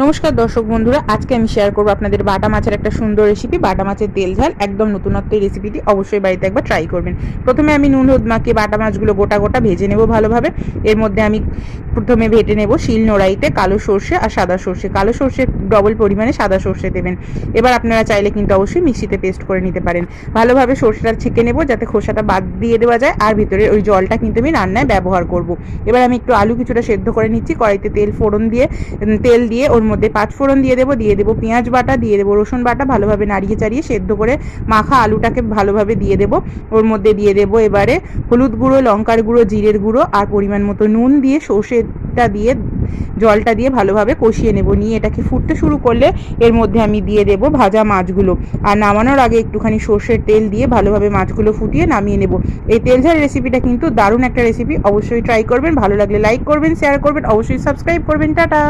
নমস্কার দর্শক বন্ধুরা, আজকে আমি শেয়ার করবো আপনাদের বাটা মাছের একটা সুন্দর রেসিপি। বাটা মাছের তেল ঝাল, একদম নতুনত্ব এই রেসিপিটি অবশ্যই বাড়িতে একবার ট্রাই করবেন। প্রথমে আমি নুন হলুদ মাখিয়ে বাটা মাছগুলো গোটা গোটা ভেজে নেব ভালোভাবে। এর মধ্যে আমি প্রথমে ভেটে নেব শিল নোড়াইতে কালো সর্ষে আর সাদা সর্ষে। কালো সর্ষে ডবল পরিমাণে সাদা সর্ষে দেবেন। এবার আপনারা চাইলে কিন্তু অবশ্যই মিক্সিতে পেস্ট করে নিতে পারেন। ভালোভাবে সর্ষেটা ছেঁকে নেব যাতে খোসাটা বাদ দিয়ে দেওয়া যায়, আর ভিতরে ওই জলটা কিন্তু আমি রান্নায় ব্যবহার করব। এবার আমি একটু আলু কিছুটা সেদ্ধ করে নিচ্ছি। কড়াইতে তেল দিয়ে ওর মধ্যে পাঁচফোড়ন দিয়ে দেবো পেঁয়াজ বাটা, দিয়ে দেবো রসুন বাটা, ভালোভাবে নাড়িয়ে চাড়িয়ে সেদ্ধ করে মাখা আলুটাকে ভালোভাবে দিয়ে দেবো। ওর মধ্যে দিয়ে দেবো এবারে হলুদ গুঁড়ো, লঙ্কার গুঁড়ো, জিরের গুঁড়ো আর পরিমাণ মতো নুন দিয়ে সর্ষেটা দিয়ে জলটা দিয়ে ভালোভাবে কষিয়ে নেব। নিয়ে এটাকে ফুটতে শুরু করলে এর মধ্যে আমি দিয়ে দেবো ভাজা মাছগুলো। আর নামানোর আগে একটুখানি সর্ষের তেল দিয়ে ভালোভাবে মাছগুলো ফুটিয়ে নামিয়ে নেব। এই তেল ঝাল রেসিপিটা কিন্তু দারুণ একটা রেসিপি, অবশ্যই ট্রাই করবেন। ভালো লাগলে লাইক করবেন, শেয়ার করবেন, অবশ্যই সাবস্ক্রাইব করবেন। টাটা।